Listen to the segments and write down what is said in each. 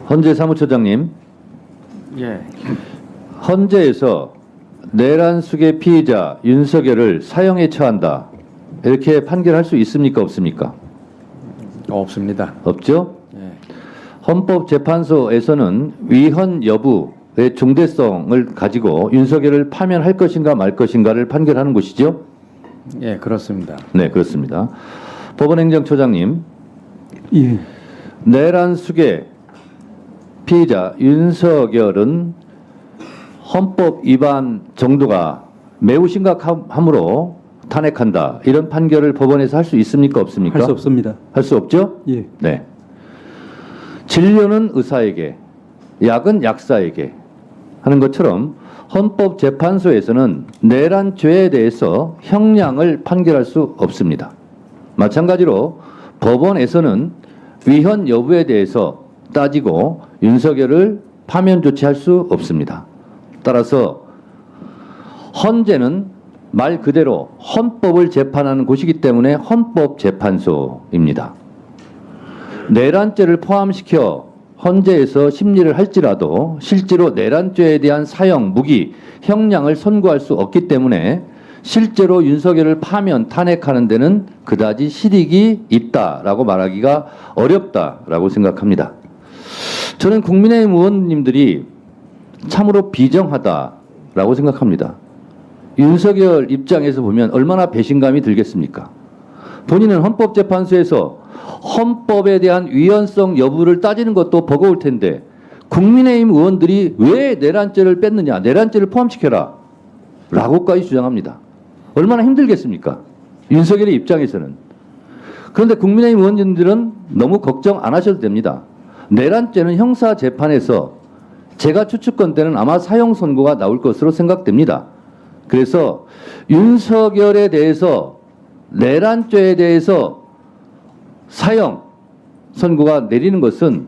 헌재 사무처장님, 예. 헌재에서 내란숙의 피의자 윤석열을 사형에 처한다, 이렇게 판결할 수 있습니까, 없습니까? 없습니다. 없죠? 예. 헌법재판소에서는 위헌 여부의 중대성을 가지고 윤석열을 파면할 것인가 말 것인가를 판결하는 곳이죠? 예, 그렇습니다. 네, 그렇습니다. 법원행정처장님, 예. 내란숙의 피의자 윤석열은 헌법 위반 정도가 매우 심각함으로 탄핵한다, 이런 판결을 법원에서 할 수 있습니까, 없습니까? 할 수 없습니다. 할 수 없죠? 예. 네. 진료는 의사에게, 약은 약사에게 하는 것처럼 헌법재판소에서는 내란죄에 대해서 형량을 판결할 수 없습니다. 마찬가지로 법원에서는 위헌 여부에 대해서 따지고 윤석열을 파면 조치할 수 없습니다. 따라서 헌재는 말 그대로 헌법을 재판하는 곳이기 때문에 헌법재판소입니다. 내란죄를 포함시켜 헌재에서 심리를 할지라도 실제로 내란죄에 대한 사형, 무기, 형량을 선고할 수 없기 때문에 실제로 윤석열을 파면, 탄핵하는 데는 그다지 실익이 있다라고 말하기가 어렵다라고 생각합니다. 저는 국민의힘 의원님들이 참으로 비정하다라고 생각합니다. 윤석열 입장에서 보면 얼마나 배신감이 들겠습니까? 본인은 헌법재판소에서 헌법에 대한 위헌성 여부를 따지는 것도 버거울 텐데 국민의힘 의원들이 왜 내란죄를 뺐느냐, 내란죄를 포함시켜라 라고까지 주장합니다. 얼마나 힘들겠습니까? 윤석열의 입장에서는. 그런데 국민의힘 의원님들은 너무 걱정 안 하셔도 됩니다. 내란죄는 형사재판에서 제가 추측건대는 아마 사형 선고가 나올 것으로 생각됩니다. 그래서 윤석열에 대해서, 내란죄에 대해서 사형 선고가 내리는 것은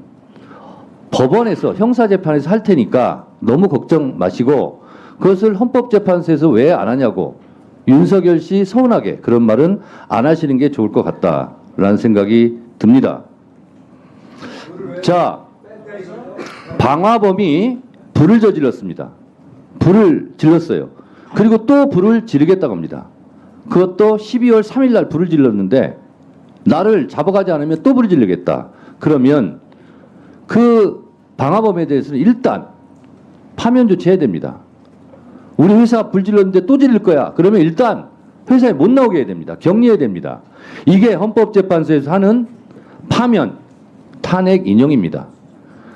법원에서, 형사재판에서 할 테니까 너무 걱정 마시고, 그것을 헌법재판소에서 왜 안 하냐고 윤석열 씨 서운하게 그런 말은 안 하시는 게 좋을 것 같다라는 생각이 듭니다. 자, 방화범이 불을 저질렀습니다. 불을 질렀어요. 그리고 또 불을 지르겠다고 합니다. 그것도 12월 3일 날 불을 질렀는데 나를 잡아가지 않으면 또 불을 지르겠다. 그러면 그 방화범에 대해서는 일단 파면 조치해야 됩니다. 우리 회사 불 질렀는데 또 지를 거야. 그러면 일단 회사에 못 나오게 해야 됩니다. 격리해야 됩니다. 이게 헌법재판소에서 하는 파면, 탄핵 인용입니다.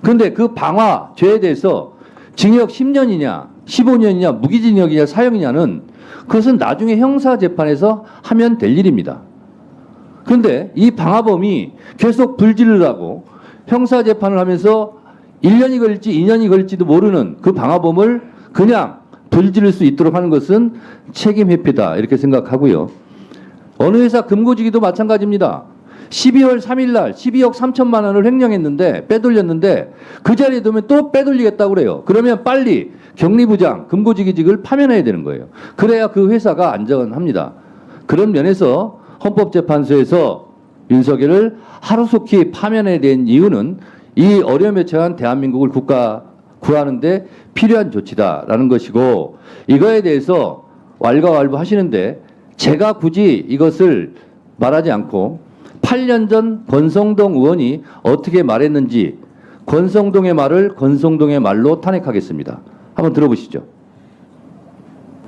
그런데 그 방화죄에 대해서 징역 10년이냐 15년이냐 무기징역이냐 사형이냐는 그것은 나중에 형사재판에서 하면 될 일입니다. 그런데 이 방화범이 계속 불 지르라고 형사재판을 하면서 1년이 걸릴지 2년이 걸릴지도 모르는 그 방화범을 그냥 불 지를 수 있도록 하는 것은 책임 회피다, 이렇게 생각하고요. 어느 회사 금고지기도 마찬가지입니다. 12월 3일 날 12억 3천만 원을 횡령했는데, 빼돌렸는데 그 자리에 두면 또 빼돌리겠다고 그래요. 그러면 빨리 격리부장, 금고지기직을 파면해야 되는 거예요. 그래야 그 회사가 안전합니다. 그런 면에서 헌법재판소에서 윤석열을 하루속히 파면해야 된 이유는 이 어려움에 처한 대한민국을 구하는데 필요한 조치다라는 것이고, 이거에 대해서 왈가왈부 하시는데 제가 굳이 이것을 말하지 않고 8년 전 권성동 의원이 어떻게 말했는지 권성동의 말을 권성동의 말로 탄핵하겠습니다. 한번 들어보시죠.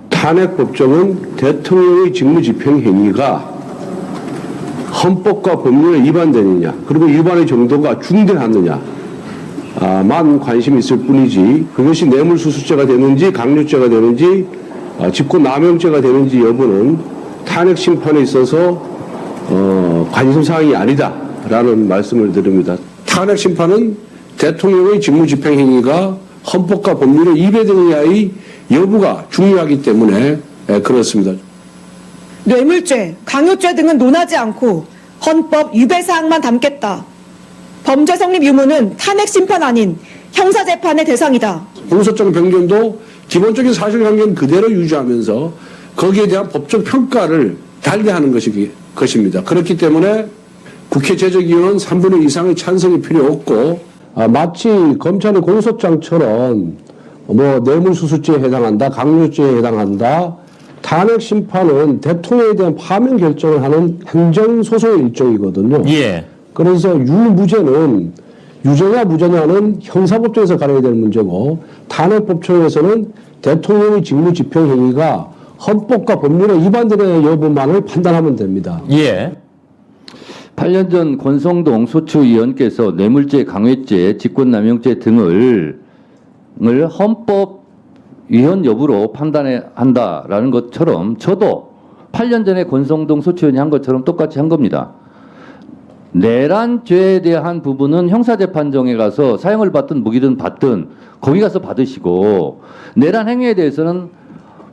탄핵 법정은 대통령의 직무집행행위가 헌법과 법률에 위반되느냐, 그리고 위반의 정도가 중대하느냐만 관심이 있을 뿐이지, 그것이 뇌물수수죄가 되는지 강요죄가 되는지 직권남용죄가 되는지 여부는 탄핵 심판에 있어서 관심사항이 아니다라는 말씀을 드립니다. 탄핵 심판은 대통령의 직무집행행위가 헌법과 법률에 위배되느냐의 여부가 중요하기 때문에 그렇습니다. 뇌물죄, 강요죄 등은 논하지 않고 헌법 위배사항만 담겠다. 범죄 성립 유무는 탄핵 심판 아닌 형사재판의 대상이다. 공소장 변경도 기본적인 사실관계는 그대로 유지하면서 거기에 대한 법적 평가를 달리하는 것입니다. 그렇기 때문에 국회 제적위원 3분의 2 이상의 찬성이 필요 없고 마치 검찰의 공소장처럼 뭐 뇌물수수죄에 해당한다, 강요죄에 해당한다. 탄핵 심판은 대통령에 대한 파면 결정을 하는 행정소송의 일종이거든요. 예. 그래서 유무죄는 유죄냐 무죄냐는 형사법정에서 가려야 될 문제고 탄핵법정에서는 대통령의 직무집행 행위가 헌법과 법률에 위반되는 여부만을 판단하면 됩니다. 예. 8년 전 권성동 소추위원께서 뇌물죄, 강요죄, 직권남용죄 등을 헌법 위헌 여부로 판단해야 한다라는 것처럼 저도 8년 전에 권성동 소추위원이 한 것처럼 똑같이 한 겁니다. 내란죄에 대한 부분은 형사재판정에 가서 사형을 받든 무기든 받든 거기 가서 받으시고 내란 행위에 대해서는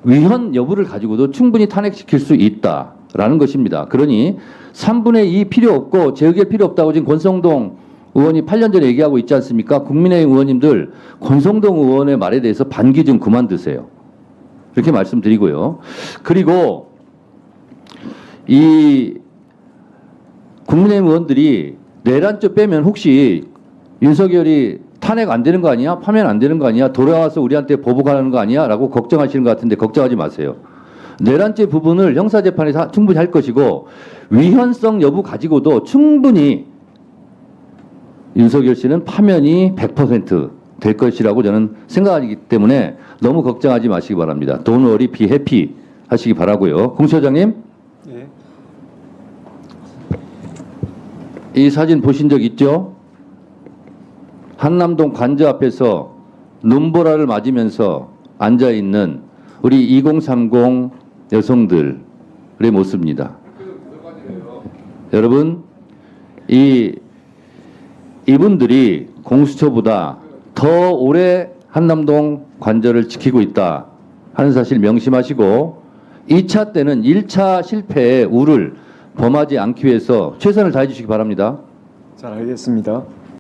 위헌 여부를 가지고도 충분히 탄핵시킬 수 있다라는 것입니다. 그러니 3분의 2 필요 없고 재의결 필요 없다고 지금 권성동 의원이 8년 전에 얘기하고 있지 않습니까? 국민의힘 의원님들 권성동 의원의 말에 대해서 반기 좀 그만 드세요. 이렇게 말씀드리고요. 그리고 이 국민의힘 의원들이 내란죄 빼면 혹시 윤석열이 탄핵 안 되는 거 아니야? 파면 안 되는 거 아니야? 돌아와서 우리한테 보복하는 거 아니야? 라고 걱정하시는 것 같은데 걱정하지 마세요. 내란죄 부분을 형사재판에서 충분히 할 것이고 위헌성 여부 가지고도 충분히 윤석열 씨는 파면이 100% 될 것이라고 저는 생각하기 때문에 너무 걱정하지 마시기 바랍니다. Don't worry, be happy 하시기 바라고요. 공수처장님. 이 사진 보신 적 있죠? 한남동 관저 앞에서 눈보라를 맞으면서 앉아있는 우리 2030 여성들의 모습입니다. 여러분, 이분들이 공수처보다 더 오래 한남동 관저를 지키고 있다 하는 사실 명심하시고 2차 때는 1차 실패의 우를 범하지 않기 위해서 최선을 다해 주시기 바랍니다. 잘 알겠습니다.